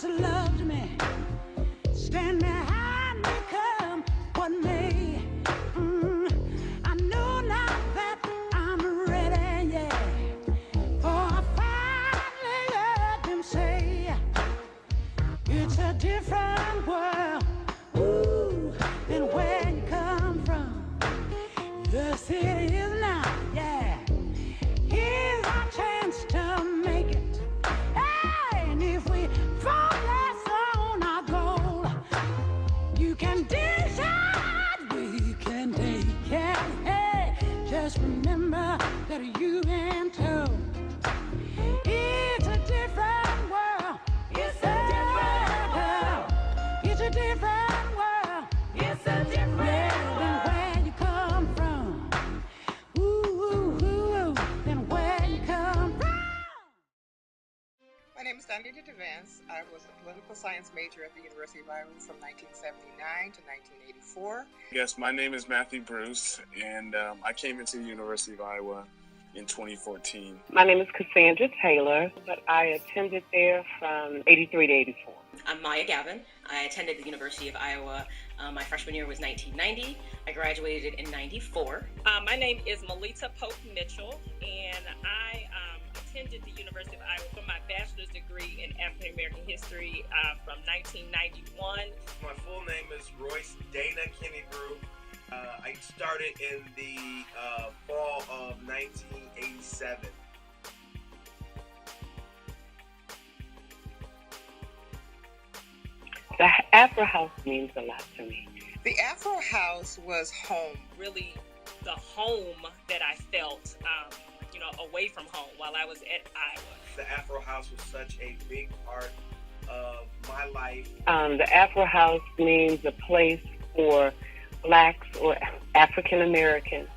just loved me. Stand behind me, come what may. I know now that I'm ready, yeah. For I finally heard them say, it's a different world, ooh, than where you come from. The city is now, yeah. Here's our chance to make it. Hey, and if we fall less on our goal, you can decide, we can take care. Hey, just remember that you and told. It's a different world. It's a different world. It's a different world. It's a different world than where you come from. Ooh, ooh, ooh, than where you come from. My name is Dandita Devance. I was a political science major at the University of Iowa from 1979 to 1984. Yes, my name is Matthew Bruce, and I came into the University of Iowa in 2014. My name is Cassandra Taylor, but I attended there from 83 to 84. I'm Maya Gavin. I attended the University of Iowa. My freshman year was 1990. I graduated in 94. My name is Melita Pope Mitchell, and I attended the University of Iowa for my bachelor's degree in African American history from 1991. My full name is Royce Dana Kennebrew. I started in the fall of 1987. The Afro House means a lot to me. The Afro House was home. Really, the home that I felt, away from home while I was at Iowa. The Afro House was such a big part of my life. The Afro House means a place for Blacks or African Americans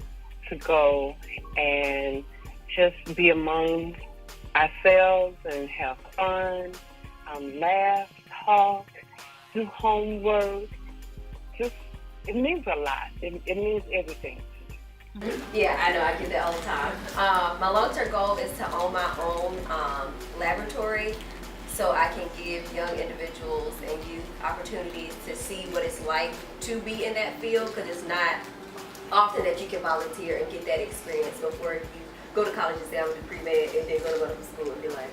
to go and just be among ourselves and have fun, laugh, talk, do homework. Just, it means a lot. It means everything. Yeah, I know. I get that all the time. My long-term goal is to own my own laboratory so I can give young individuals and youth opportunities to see what it's like to be in that field, because it's not often that you can volunteer and get that experience before you go to college and say I'm going to do pre-med and then go to medical school and be like,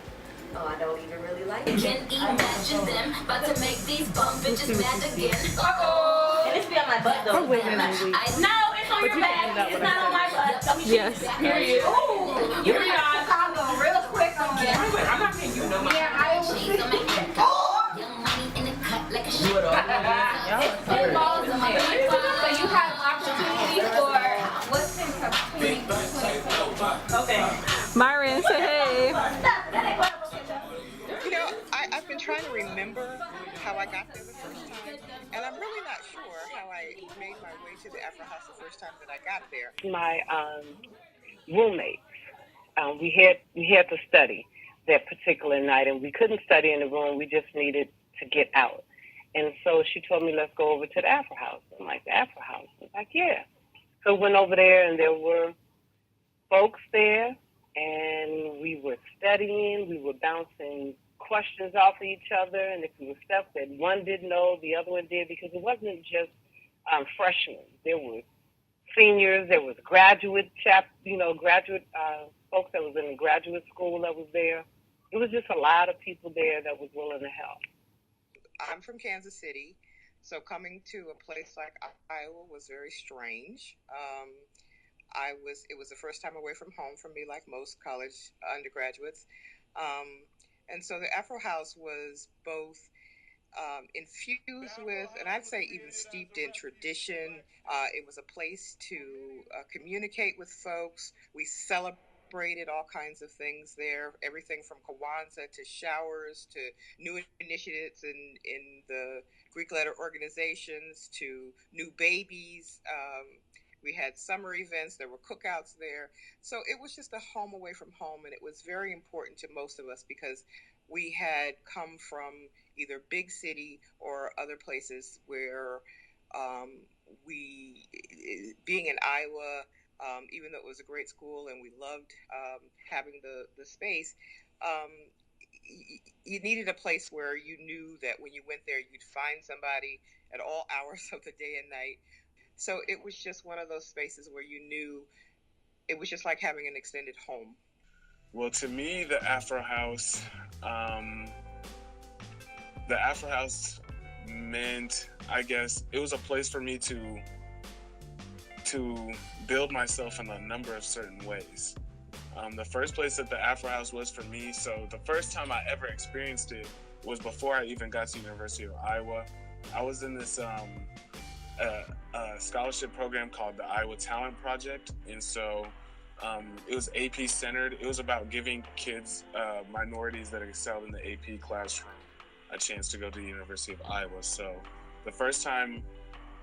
oh, I don't even really like it. Can imagine them about to make these bum bitches mad again. Uh-oh. And it's be on my butt though. No, it's on your back. It's not on my butt. Yes. Period. Ooh. You read I'll go real quick on that. I'm not saying you know my. Yeah, I will. She's gonna make it young money in the cut like a shit. It falls in my back. So you have opportunity for what's in between. Okay. Myron, say hey. You know, I've been trying to remember how I got there the first time, and I'm really not sure how I made my way to the Afro House the first time that I got there. My roommates, we had to study that particular night, and we couldn't study in the room. We just needed to get out. And so she told me, let's go over to the Afro House. I'm like, the Afro House? I was like, yeah. So we went over there, and there were folks there, and we were studying. We were bouncing questions off of each other, and if it was stuff that one didn't know, the other one did, because it wasn't just freshmen. There were seniors, there was graduate folks that was in the graduate school that was there. It was just a lot of people there that was willing to help. I'm from Kansas City, so coming to a place like Iowa was very strange. It was the first time away from home for me, like most college undergraduates. And so the Afro House was both infused with, and I'd say even steeped in tradition. It was a place to communicate with folks. We celebrated all kinds of things there, everything from Kwanzaa to showers to new initiatives in the Greek letter organizations to new babies. We had summer events, there were cookouts there. So it was just a home away from home, and it was very important to most of us because we had come from either big city or other places where being in Iowa, even though it was a great school and we loved having the space, you needed a place where you knew that when you went there, you'd find somebody at all hours of the day and night. So it was just one of those spaces where you knew it was just like having an extended home. Well, to me, the Afro House meant, I guess, it was a place for me to build myself in a number of certain ways. The first place that the Afro House was for me, so the first time I ever experienced it was before I even got to University of Iowa. I was in this scholarship program called the Iowa Talent Project, and so it was AP centered. It was about giving kids, minorities that excelled in the AP classroom, a chance to go to the University of Iowa. So the first time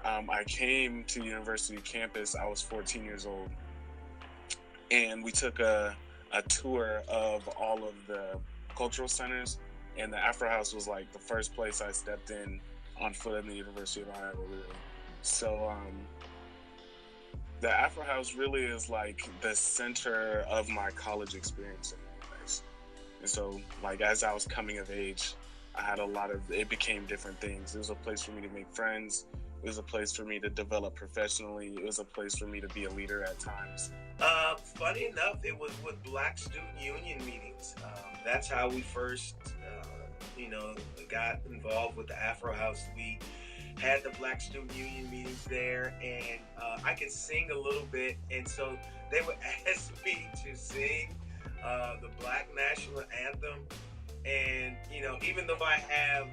I came to the university campus, I was 14 years old. And we took a tour of all of the cultural centers, and the Afro House was like the first place I stepped in on foot in the University of Iowa, really. So the Afro House really is like the center of my college experience in many ways. And so, like, as I was coming of age, it became different things. It was a place for me to make friends. It was a place for me to develop professionally. It was a place for me to be a leader at times. Funny enough, it was with Black Student Union meetings. That's how we first, got involved with the Afro House. We had the Black Student Union meetings there, and I could sing a little bit, and so they would ask me to sing the Black National Anthem. And, even though I have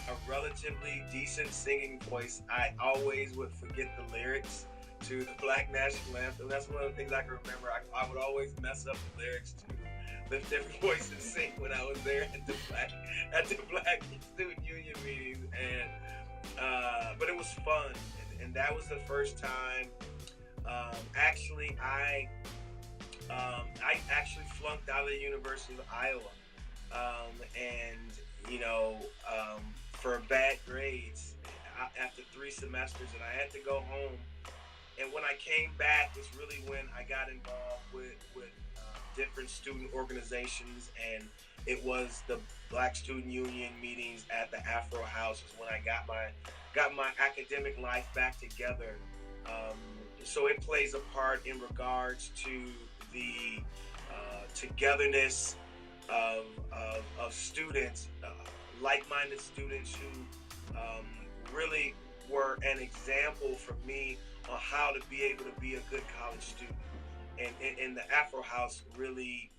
a relatively decent singing voice, I always would forget the lyrics to the Black National Anthem. That's one of the things I can remember. I would always mess up the lyrics to Lift Every Voice and Sing when I was there at the Black Student Union meetings. And but it was fun, and that was the first time. Actually, I actually flunked out of the University of Iowa. For bad grades after 3 semesters, and I had to go home. And when I came back is really when I got involved with different student organizations, and it was the Black Student Union meetings at the Afro House is when I got my academic life back together. So it plays a part in regards to the togetherness of students, like-minded students who really were an example for me on how to be able to be a good college student. And the Afro House really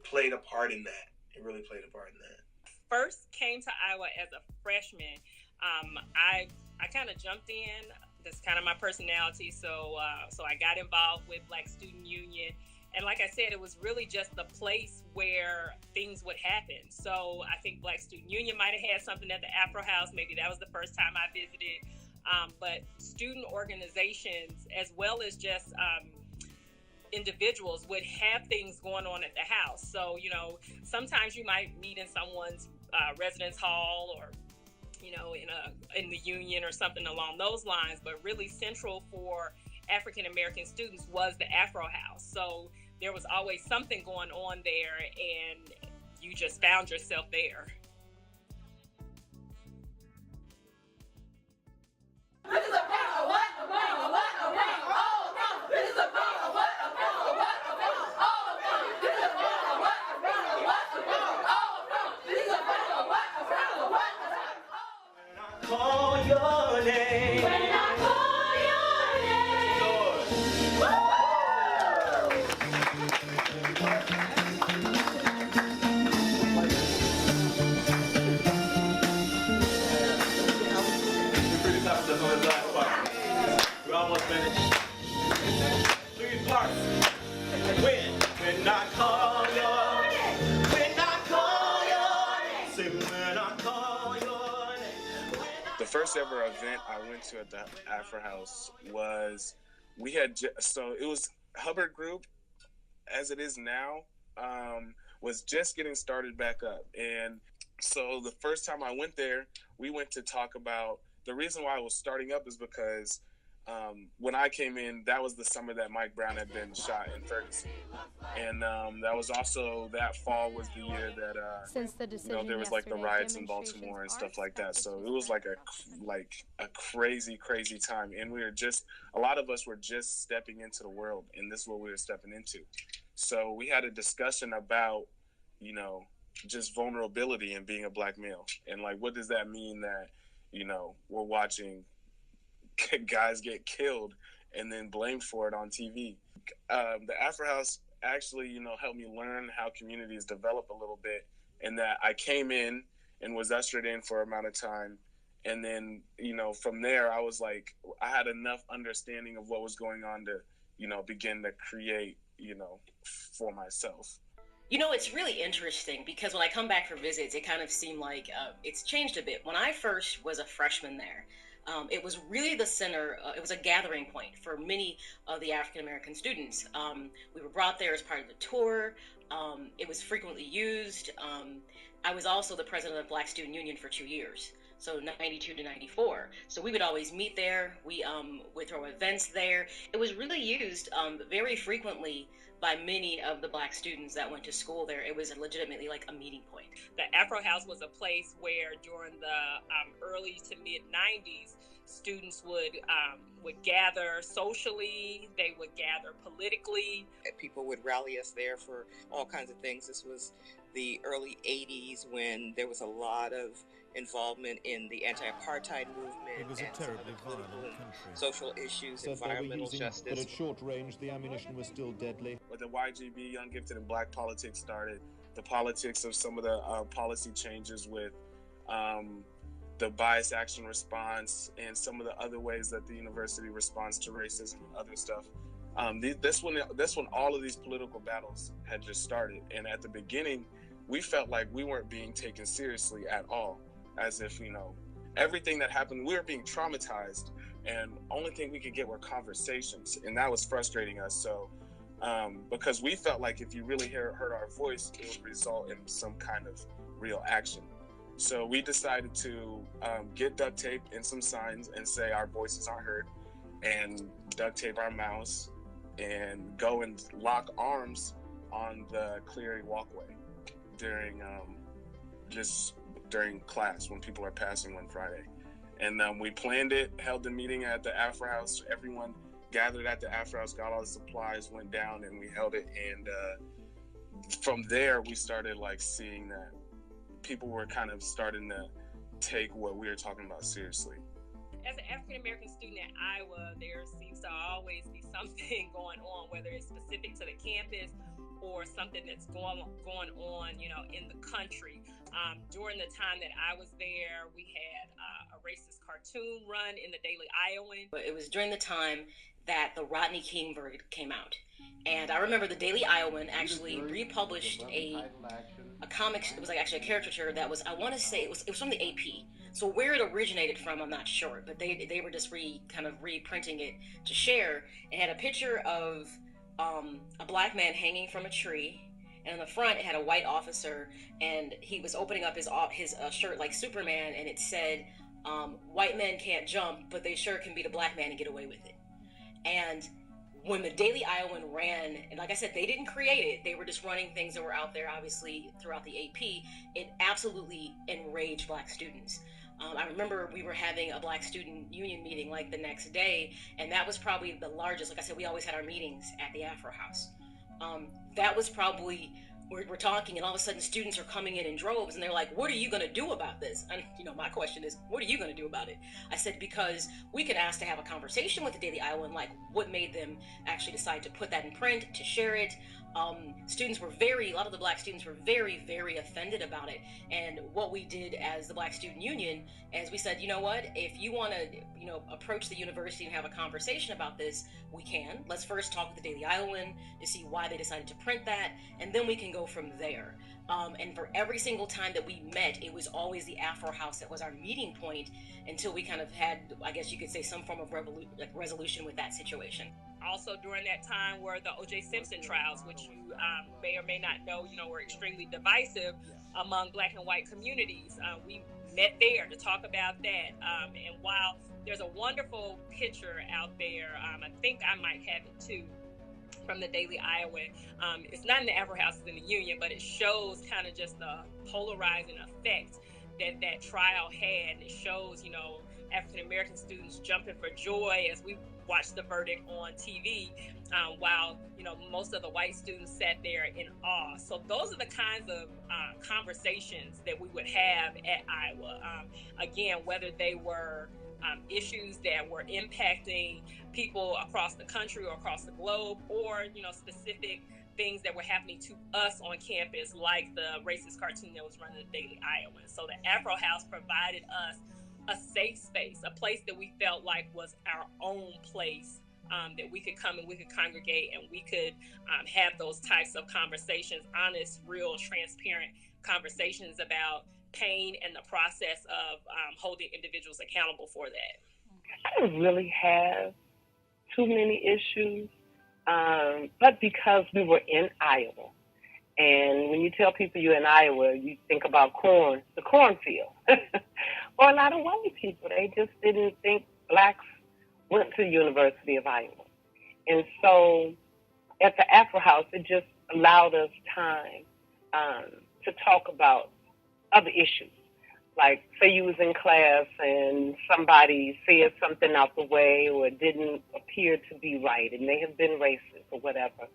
played a part in that. It really played a part in that. First came to Iowa as a freshman. I kind of jumped in. That's kind of my personality. So I got involved with Black Student Union. And like I said, it was really just the place where things would happen. So I think Black Student Union might have had something at the Afro House. Maybe that was the first time I visited. But student organizations, as well as just individuals, would have things going on at the house. So, sometimes you might meet in someone's residence hall, or, in the union or something along those lines. But really central for African American students was the Afro House. So there was always something going on there, and you just found yourself there. This is a power, what? A power, what? A power, all around. This is a power, what? A power, what? A power, all around. This is a power, what? A power, what? A power, all around. This is a power, what? A power, what? A power, all around. When I call your name. When I call your name. Lord. We're almost finished. 3 parts. When I call your name. When I call your name. Say when I call your name. The first ever event I went to at the Afro House was, it was Hubbard Group, as it is now, was just getting started back up. And so the first time I went there, we went to talk about, the reason why I was starting up is because when I came in, that was the summer that Mike Brown had been shot in Ferguson, and that was also, that fall was the year that Since the decision there was like the riots in Baltimore and stuff like that. So it was like a crazy time, and we were just, a lot of us were just stepping into the world, and this is what we were stepping into. So we had a discussion about, just vulnerability and being a black male, and like, what does that mean that we're watching guys get killed and then blamed for it on TV. The Afro House actually, helped me learn how communities develop a little bit, and that I came in and was ushered in for an amount of time. And then, from there, I was like, I had enough understanding of what was going on to, begin to create, for myself. It's really interesting because when I come back for visits, it kind of seemed like it's changed a bit. When I first was a freshman there, it was really the center, it was a gathering point for many of the African-American students. We were brought there as part of the tour. It was frequently used. I was also the president of Black Student Union for 2 years, so 92 to 94. So we would always meet there. We would throw events there. It was really used very frequently by many of the Black students that went to school there. It was legitimately like a meeting point. The Afro House was a place where during the early to mid 90s, students would gather socially, they would gather politically. People would rally us there for all kinds of things. This was the early 80s when there was a lot of involvement in the anti-apartheid movement. It was a terribly violent country. Social issues, environmental justice. But at short range, the ammunition was still deadly. But the YGB, Young Gifted and Black Politics, started. The politics of some of the policy changes with the bias action response and some of the other ways that the university responds to racism and other stuff. This one, all of these political battles had just started. And at the beginning, we felt like we weren't being taken seriously at all. As if, everything that happened, we were being traumatized, and only thing we could get were conversations, and that was frustrating us. So, because we felt like if you really heard our voice, it would result in some kind of real action. So we decided to get duct tape and some signs and say our voices aren't heard, and duct tape our mouths, and go and lock arms on the Cleary walkway during during class when people are passing one Friday. And we planned it, held the meeting at the Afro House. Everyone gathered at the Afro House, got all the supplies, went down, and we held it. And from there, we started seeing that people were kind of starting to take what we were talking about seriously. As an African-American student at Iowa, there seems to always be something going on, whether it's specific to the campus or something that's going on, in the country. During the time that I was there, we had a racist cartoon run in the Daily Iowan. It was during the time that the Rodney King verdict came out. And I remember the Daily Iowan actually republished a comic. It was actually a caricature that was, I want to say, it was from the AP. So where it originated from, I'm not sure, but they were just reprinting it to share. It had a picture of a black man hanging from a tree, and on the front it had a white officer, and he was opening up his shirt like Superman, and it said, white men can't jump, but they sure can beat a black man and get away with it. And when the Daily Iowan ran, and like I said, they didn't create it, they were just running things that were out there obviously throughout the AP, it absolutely enraged Black students. I remember we were having a Black Student Union meeting the next day, and that was probably the largest. Like I said, we always had our meetings at the Afro House. That was probably, we're talking, and all of a sudden students are coming in droves, and they're like, what are you going to do about this? And my question is, what are you going to do about it? I said, because we can ask to have a conversation with the Daily Iowan, what made them actually decide to put that in print, to share it. Students were a lot of the Black students were very, very offended about it. And what we did as the Black Student Union is we said, you know what, if you want to, approach the university and have a conversation about this, we can. Let's first talk with the Daily Iowan to see why they decided to print that, and then we can go from there. And for every single time that we met, it was always the Afro House that was our meeting point until we kind of had, I guess you could say, some form of resolution with that situation. Also during that time were the O.J. Simpson trials, which you may or may not know, were extremely divisive among Black and white communities. We met there to talk about that. And while there's a wonderful picture out there, I think I might have it too, from the Daily Iowan. It's not in the Afro House, it's in the Union, but it shows kind of just the polarizing effect that trial had. It shows, African American students jumping for joy as we watched the verdict on TV, while most of the white students sat there in awe. So those are the kinds of conversations that we would have at Iowa. Again, whether they were issues that were impacting people across the country or across the globe, or specific things that were happening to us on campus, like the racist cartoon that was running the Daily Iowan. So the Afro House provided us a safe space, a place that we felt like was our own place, that we could come and we could congregate and we could have those types of conversations, honest, real, transparent conversations about pain and the process of holding individuals accountable for that. I don't really have too many issues, but because we were in Iowa, and when you tell people you're in Iowa, you think about corn, the cornfield. Or a lot of white people, they just didn't think Blacks went to the University of Iowa. And so at the Afro House, it just allowed us time to talk about other issues. Like, say you was in class and somebody said something out the way or didn't appear to be right. It may have been racist or whatever.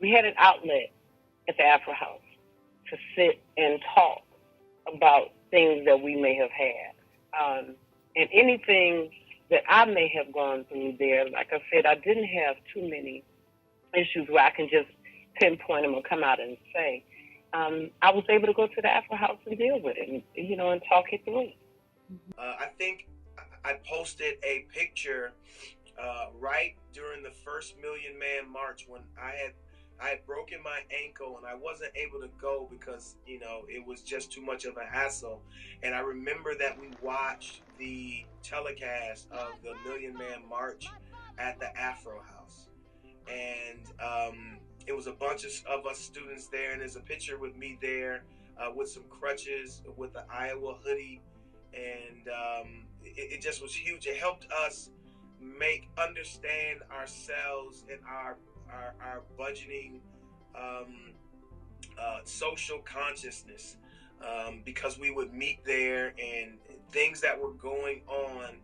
We had an outlet at the Afro House to sit and talk about things that we may have had. And anything that I may have gone through there, like I said, I didn't have too many issues where I can just pinpoint them or come out and say. I was able to go to the Afro House and deal with it, and talk it through. I think I posted a picture right during the first Million Man March when I had broken my ankle and I wasn't able to go because, it was just too much of a hassle. And I remember that we watched the telecast of the Million Man March at the Afro House. And it was a bunch of us students there, and there's a picture with me there with some crutches, with the Iowa hoodie, and it just was huge. It helped us understand ourselves and our budgeting, social consciousness, because we would meet there and things that were going on.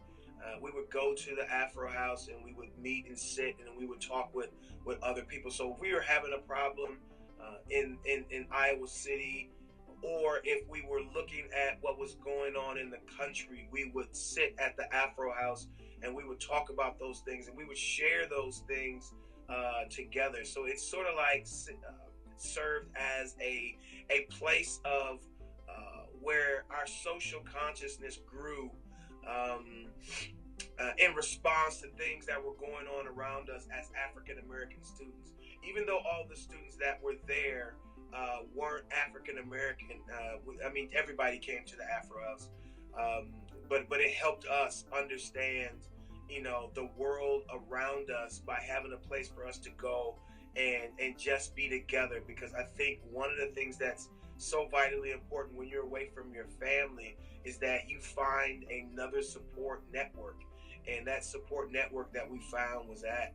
We would go to the Afro House and we would meet and sit and we would talk with other people. So if we were having a problem in Iowa City, or if we were looking at what was going on in the country, we would sit at the Afro House and we would talk about those things and we would share those things together. So it's sort of like served as a place of where our social consciousness grew in response to things that were going on around us as African American students. Even though all the students that were there weren't African American, everybody came to the Afro House, but it helped us understand, the world around us by having a place for us to go and just be together. Because I think one of the things that's so vitally important when you're away from your family is that you find another support network, and that support network that we found was at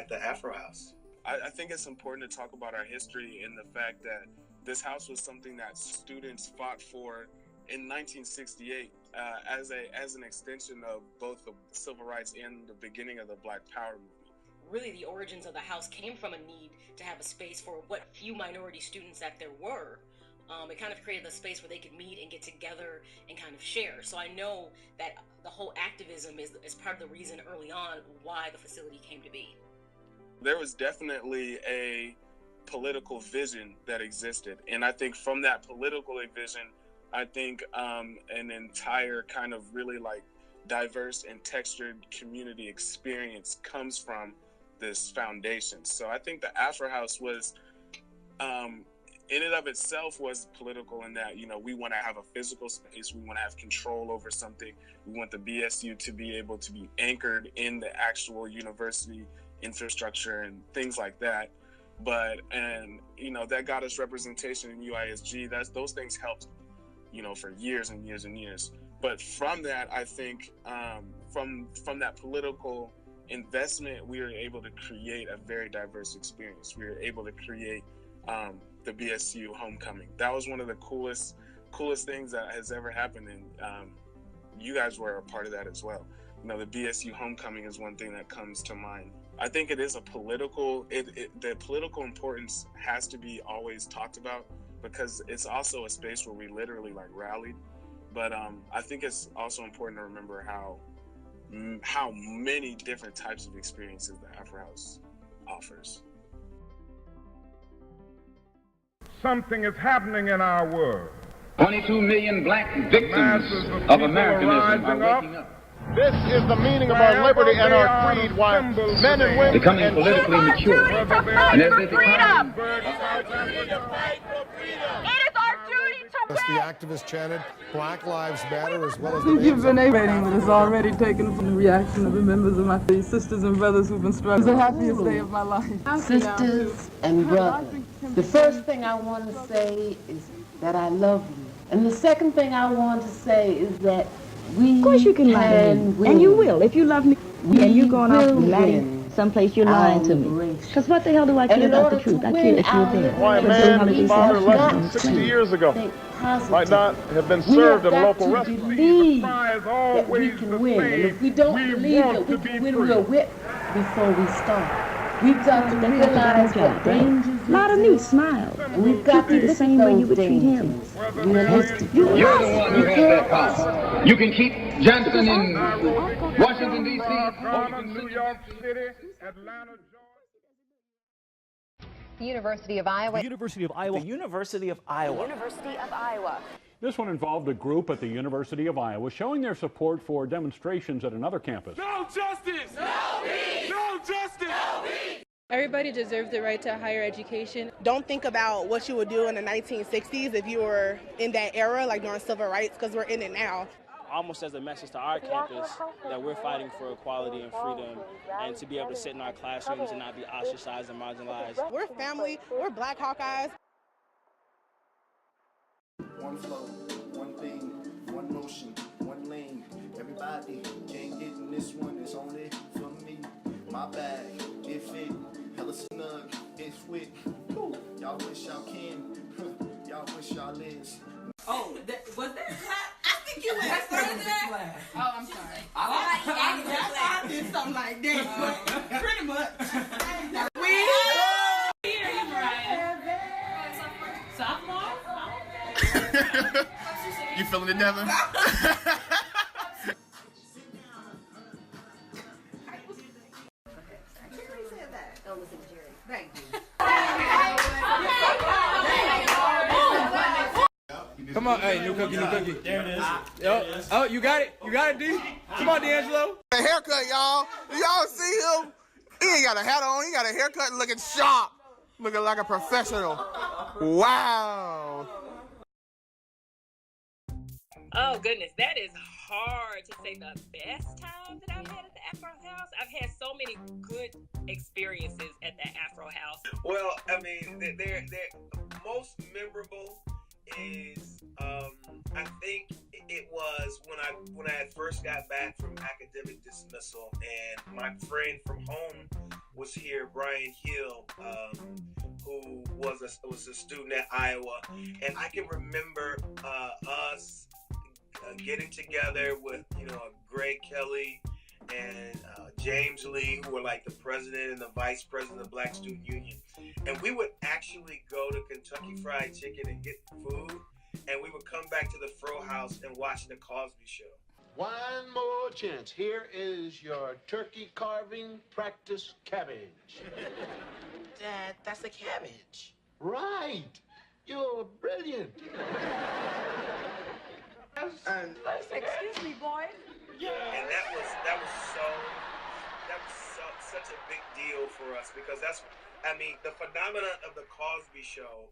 the Afro House. I think it's important to talk about our history and the fact that this house was something that students fought for in 1968 as an extension of both the civil rights and the beginning of the Black Power movement. Really, the origins of the house came from a need to have a space for what few minority students that there were. It kind of created a space where they could meet and get together and kind of share. So I know that the whole activism is part of the reason early on why the facility came to be. There was definitely a political vision that existed. And I think from that political vision, I think an entire kind of really diverse and textured community experience comes from this foundation. So I think the Afro House was in and of itself was political in that, you know, we want to have a physical space. We want to have control over something. We want the BSU to be able to be anchored in the actual university infrastructure and things like that. But, and, you know, that got us representation in UISG. Those things helped, you know, for years and years and years. But from that, I think from that political investment, we were able to create a very diverse experience. We were able to create the BSU homecoming. That was one of the coolest things that has ever happened, and you guys were a part of that as well. You know, the BSU homecoming is one thing that comes to mind. I think it is a political, the political importance has to be always talked about, because it's also a space where we literally like rallied. But I think it's also important to remember how many different types of experiences the Afro House offers. Something is happening in our world. 22 million black victims of Americanism are waking up. This is the meaning of our liberty and our creed, why men and women becoming politically mature. And as they become, As the activist chanted, Black Lives Matter, as well as I think you've been able, but it's already taken from the reaction of the members of my sisters and brothers who've been struggling. It's the happiest day of my life. Sisters and brothers, the first thing I want to say is that I love you. And the second thing I want to say is that we Of course you can lie to me, win. and you will. If you love me, and you're going off will lying someplace, you're lying to me. Because what the hell do I care about the truth? I care if you're there. Why a man whose father left him 60 years ago might not have been served at a local restaurant. Believe that we can win. And if we don't believe that we can win, we'll whip before we start. We've got to realize what dangers Lie to me, smile. and we've got to the same way you would treat him. Realistic. you're the one who has that power. You can keep Johnson in Washington, D.C., New York City, Atlanta, The University of Iowa. The University of Iowa. The University of Iowa. University of Iowa. This one involved a group at the University of Iowa showing their support for demonstrations at another campus. No justice! No peace! No justice! No peace! Everybody deserves the right to higher education. Don't think about what you would do in the 1960s if you were in that era, like during civil rights, because we're in it now. Almost as a message to our campus that we're fighting for equality and freedom, and to be able to sit in our classrooms and not be ostracized and marginalized. We're family, we're Black Hawkeyes. One flow, one thing, one motion, one lane. Everybody can't get in this one, it's only for me. My bag, it fit, hella snug, it's with. Y'all wish y'all can, y'all wish y'all is. Oh, was that clap? I think you went further. Oh, I'm sorry. I did something like that, but pretty much. Sophomore? You feeling it, Devin? Don't listen to Jerry. Thank you. Come on, hey, new cookie, new cookie. There it is. Oh, you got it, D. Come on, D'Angelo. A haircut, y'all. Y'all see him? He ain't got a hat on. He got a haircut, looking sharp, looking like a professional. Wow. Oh goodness, that is hard to say the best time that I've had at the Afro House. I've had so many good experiences at the Afro House. Well, I mean, they're most memorable is I think it was when I had first got back from academic dismissal, and my friend from home was here, Brian Hill, who was a student at Iowa, and I can remember us getting together with Greg Kelly and James Lee, who were like the president and the vice president of Black Student Union, and we would actually go to Kentucky Fried Chicken and get food, and we would come back to the Fro House and watch the Cosby Show. One more chance. Here is your turkey carving practice cabbage. Dad, that's a cabbage. Right. You're brilliant. Excuse me, boy. Yeah. And that was such a big deal for us, because the phenomenon of the Cosby Show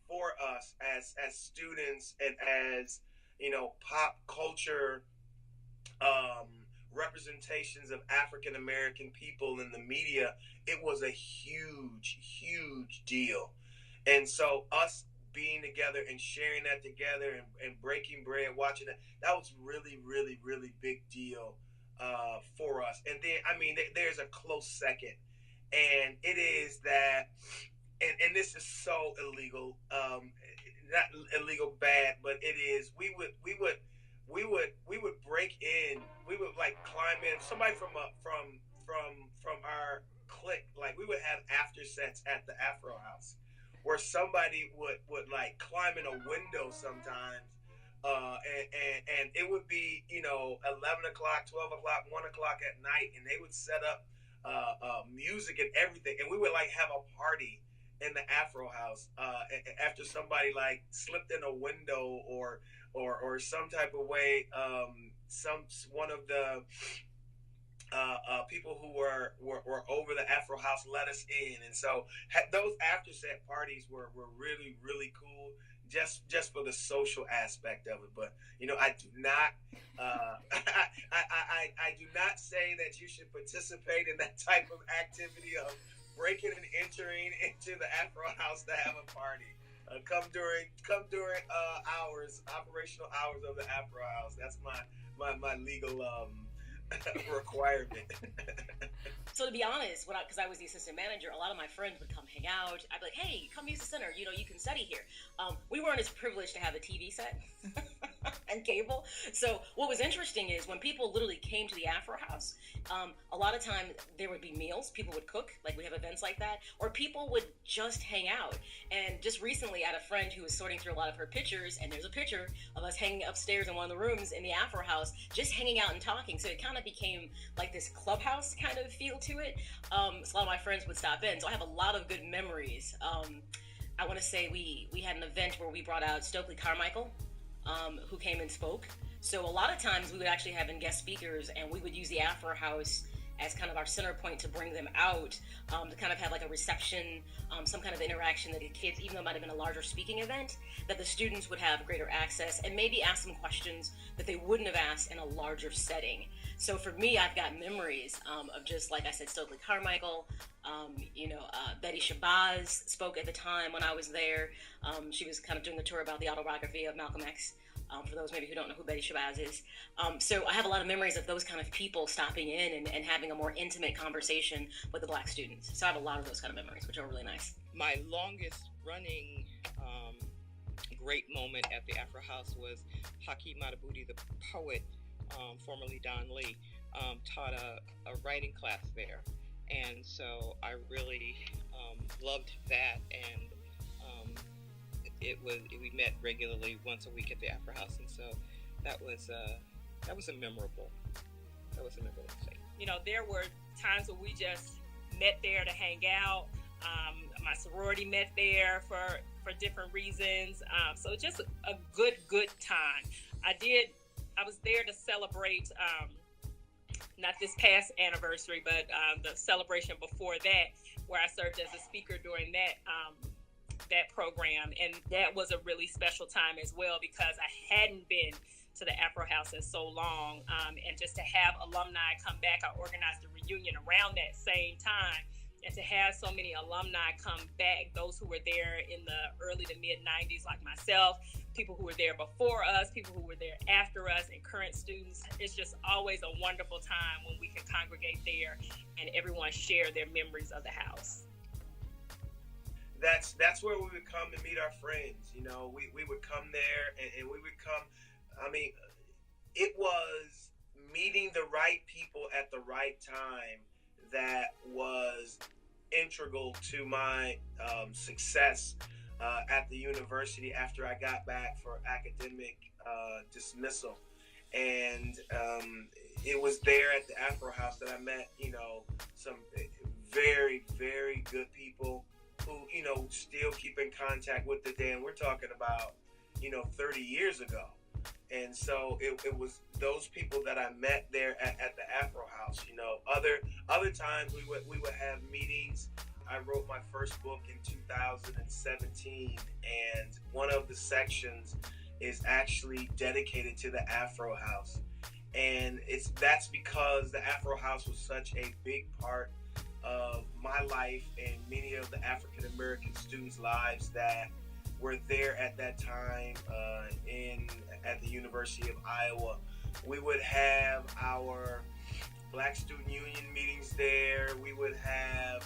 for us as students and as, pop culture representations of African American people in the media, it was a huge, huge deal. And so us being together and sharing that together and breaking bread, watching that was really, really, really big deal for us. And then, there's a close second, and it is that, and this is so illegal, not illegal bad, but it is, we would break in, we would like climb in, somebody from our clique, like we would have after sets at the Afro House, where somebody would like climb in a window sometimes, and it would be 11 o'clock, 12 o'clock, 1 o'clock at night, and they would set up music and everything, and we would like have a party in the Afro House after somebody like slipped in a window or some type of way. One of the people who were over the Afro House let us in, and so those after set parties were really, really cool, just for the social aspect of it. But I do not I do not say that you should participate in that type of activity of breaking and entering into the Afro House to have a party. Come during operational hours of the Afro House. That's my legal requirement. So to be honest, because I was the assistant manager, a lot of my friends would come hang out. I'd be like, hey, come use the center. You can study here. We weren't as privileged to have a TV set and cable. So what was interesting is when people literally came to the Afro House, a lot of time there would be meals. People would cook, like we have events like that, or people would just hang out. And just recently, I had a friend who was sorting through a lot of her pictures, and there's a picture of us hanging upstairs in one of the rooms in the Afro House, just hanging out and talking. So it kind of became like this clubhouse kind of feel to it. So a lot of my friends would stop in. So I have a lot of good memories. I want to say we had an event where we brought out Stokely Carmichael, who came and spoke. So a lot of times we would actually have in guest speakers, and we would use the Afro House as kind of our center point to bring them out, to kind of have like a reception, some kind of interaction that the kids, even though it might have been a larger speaking event, that the students would have greater access and maybe ask some questions that they wouldn't have asked in a larger setting. So for me, I've got memories of just, like I said, Stokely Carmichael, Betty Shabazz spoke at the time when I was there. She was kind of doing the tour about the autobiography of Malcolm X. For those maybe who don't know who Betty Shabazz is. So I have a lot of memories of those kind of people stopping in and having a more intimate conversation with the Black students. So I have a lot of those kind of memories, which are really nice. My longest running great moment at the Afro House was Hakeem Matabuti, the poet, formerly Don Lee, taught a writing class there. And so I really loved that, and we met regularly once a week at the Afro House, and so that was a memorable thing. There were times where we just met there to hang out. My sorority met there for different reasons. So just a good time. I was there to celebrate not this past anniversary, but the celebration before that, where I served as a speaker during that program, and that was a really special time as well, because I hadn't been to the Afro House in so long, and just to have alumni come back. I organized a reunion around that same time, and to have so many alumni come back, those who were there in the early to mid 90s like myself, people who were there before us, people who were there after us, and current students. It's just always a wonderful time when we can congregate there and everyone share their memories of the house. That's where we would come and meet our friends. We would come there, and we would come. It was meeting the right people at the right time that was integral to my success at the university after I got back for academic dismissal. And it was there at the Afro House that I met, some very, very good people who, still keep in contact with the day. And we're talking about, 30 years ago. And so it was those people that I met there at the Afro House. Other times we would have meetings I wrote my first book in 2017, and one of the sections is actually dedicated to the Afro House. And that's because the Afro House was such a big part of my life and many of the African American students' lives that were there at that time at the University of Iowa. We would have our Black Student Union meetings there. We would have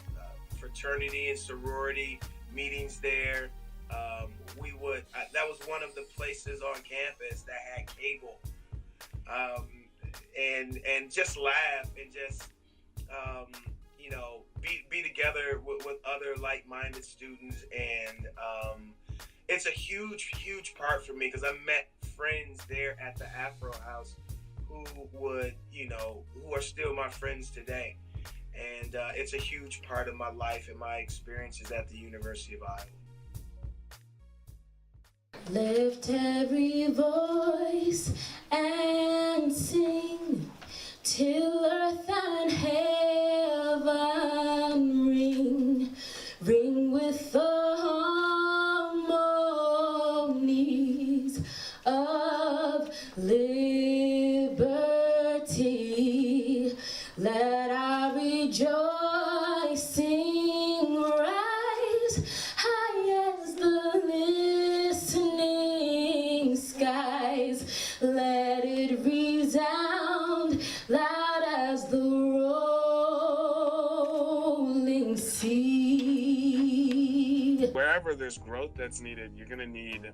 fraternity and sorority meetings there. That was one of the places on campus that had cable, and just laugh and just be together with other like-minded students. And it's a huge part for me, because I met friends there at the Afro House who are still my friends today. And it's a huge part of my life and my experiences at the University of Iowa. Lift every voice and sing till earth and heaven ring with the harmonies of liberty. Let our rejoicing rise high as the listening skies. Let it resound loud as the rolling sea. Wherever there's growth that's needed, you're going to need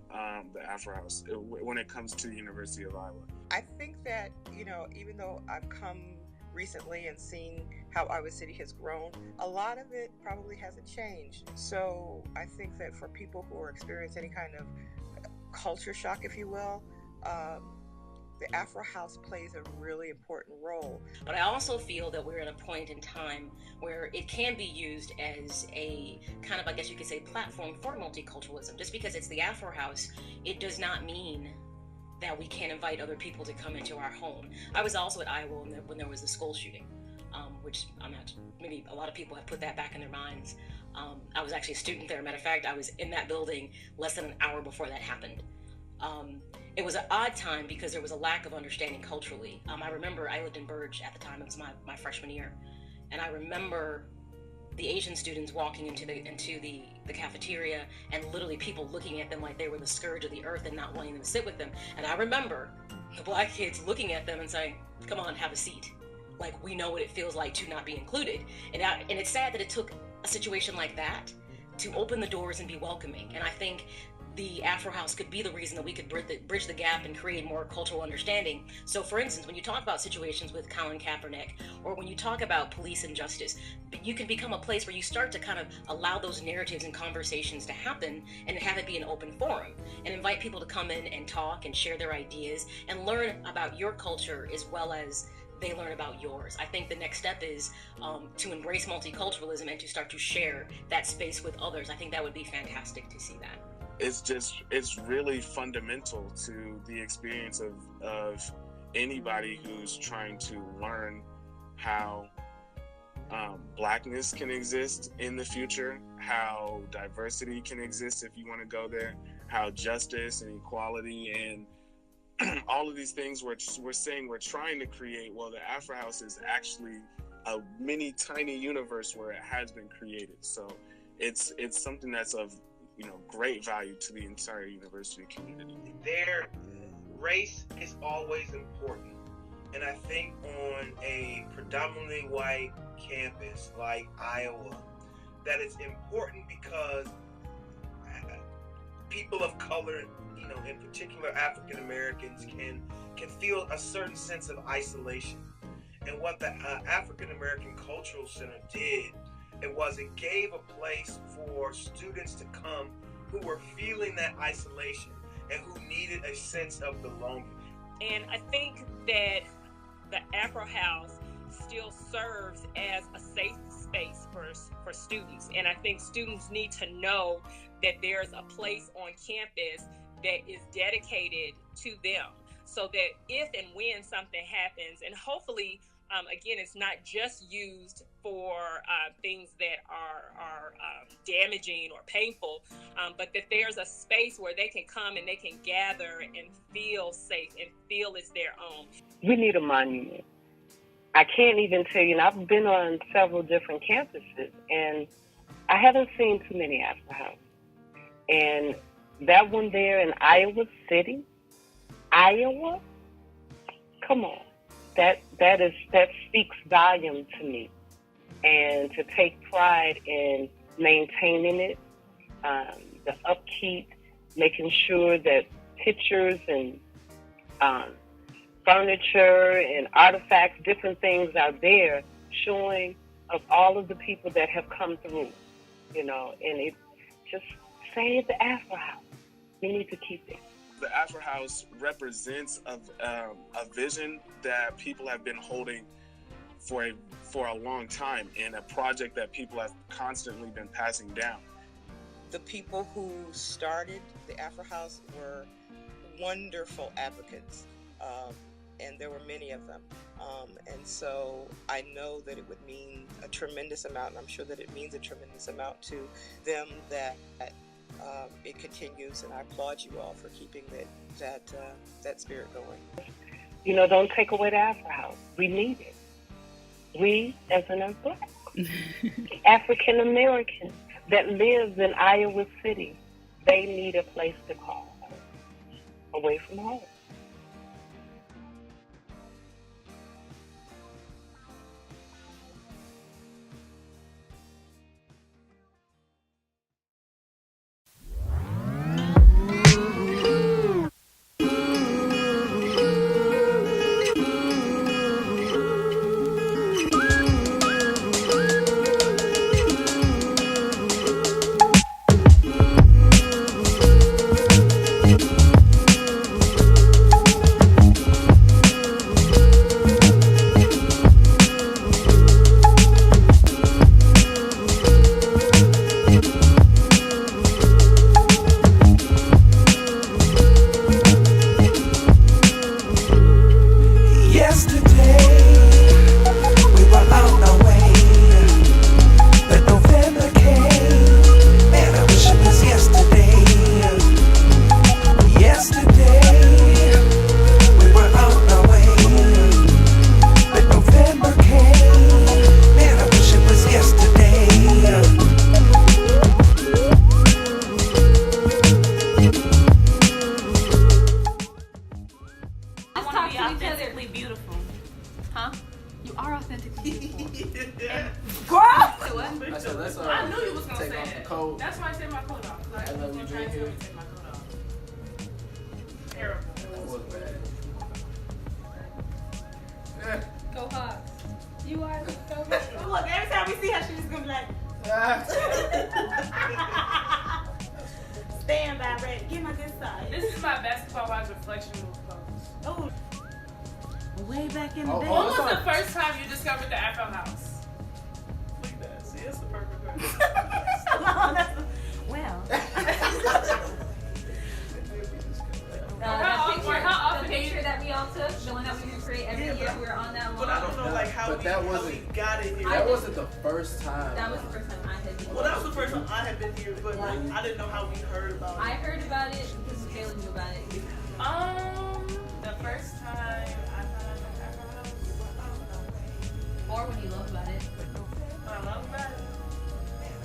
the Afro House when it comes to the University of Iowa. I think that, even though I've come recently and seen how Iowa City has grown, a lot of it probably hasn't changed. So I think that for people who are experiencing any kind of culture shock, if you will, the Afro House plays a really important role. But I also feel that we're at a point in time where it can be used as a kind of, I guess you could say, platform for multiculturalism. Just because it's the Afro House, it does not mean that we can't invite other people to come into our home. I was also at Iowa when there was the school shooting, which I'm not, maybe a lot of people have put that back in their minds. I was actually a student there. Matter of fact, I was in that building less than an hour before that happened. It was an odd time because there was a lack of understanding culturally. I remember I lived in Burge at the time. It was my freshman year. And I remember the Asian students walking into the cafeteria and literally people looking at them like they were the scourge of the earth and not wanting them to sit with them. And I remember the black kids looking at them and saying, "Come on, have a seat. Like, we know what it feels like to not be included." And it's sad that it took a situation like that to open the doors and be welcoming. And I think the Afro House could be the reason that we could bridge the gap and create more cultural understanding. So for instance, when you talk about situations with Colin Kaepernick, or when you talk about police injustice, you can become a place where you start to kind of allow those narratives and conversations to happen and have it be an open forum and invite people to come in and talk and share their ideas and learn about your culture as well as they learn about yours. I think the next step is to embrace multiculturalism and to start to share that space with others. I think that would be fantastic to see that. It's really fundamental to the experience of anybody who's trying to learn how blackness can exist in the future, how diversity can exist if you want to go there, how justice and equality and all of these things we're saying we're trying to create. Well, the Afro House is actually a mini tiny universe where it has been created. So it's something that's of great value to the entire university community. Their race is always important. And I think on a predominantly white campus like Iowa, that it's important because people of color, in particular African Americans, can feel a certain sense of isolation. And what the African American Cultural Center did, it gave a place for students to come who were feeling that isolation and who needed a sense of belonging. And I think that the Afro House still serves as a safe space for students. And I think students need to know that there's a place on campus that is dedicated to them, so that if and when something happens, and hopefully Again, it's not just used for things that are damaging or painful, but that there's a space where they can come and they can gather and feel safe and feel it's their own. We need a monument. I can't even tell you, and I've been on several different campuses, and I haven't seen too many Afro Houses. And that one there in Iowa City, Iowa, come on. That speaks volume to me. And to take pride in maintaining it, the upkeep, making sure that pictures and furniture and artifacts, different things are there showing of all of the people that have come through, and it just save the Afro House. We need to keep it. The Afro House represents a vision that people have been holding for a long time, and a project that people have constantly been passing down. The people who started the Afro House were wonderful advocates, and there were many of them. And so I know that it would mean a tremendous amount, and I'm sure that it means a tremendous amount to them that it continues, and I applaud you all for keeping that spirit going. Don't take away the Afro House. We need it. We, as an Black, African Americans that lives in Iowa City, they need a place to call home, away from home.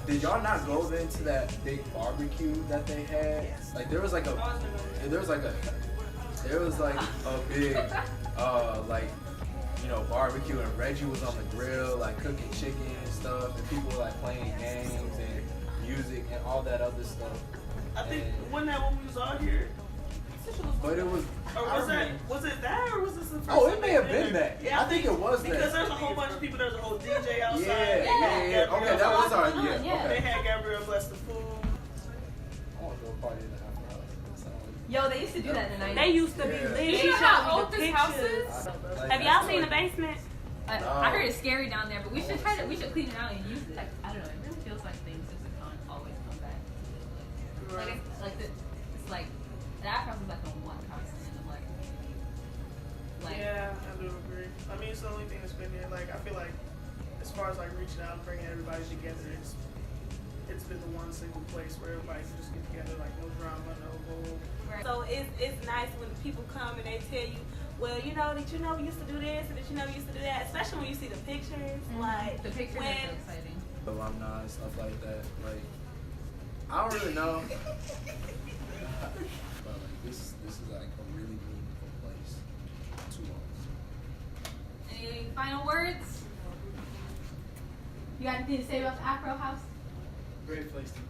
Did y'all not go into that big barbecue that they had? Like there was like a big barbecue, and Reggie was on the grill like cooking chicken and stuff, and people were like playing games and music and all that other stuff. I think when we was all here. But it was. Or was it that, or was this the first? Oh, it may have been that. Yeah, I think it was that. Because there's a whole bunch of people. There's a whole DJ outside. Yeah. Okay, that was our. Yeah. Okay. They had Gabrielle bless the food. I want to go party in the Afro House. Yo, they used to do that in the 90s. They used to be lit. You know how old this house is? Have y'all seen the basement? I heard it's scary down there, but we should clean it out and use it. I don't know. It really feels like things just always come back. It's like the Afro House is like a one constant in the Black community. Yeah, I do agree. I mean, it's the only thing that's been there. Like, I feel like as far as like reaching out and bringing everybody together, it's been the one single place where everybody can just get together, like no drama, no bull. So it's nice when people come and they tell you, well, did you know we used to do this, and did you know we used to do that? Especially when you see the pictures. Like, the pictures are so exciting. Alumni and stuff like that. Like, I don't really know. But like, this is like a really meaningful place to us. Any final words? You got anything to say about the Afro House? Great place to be.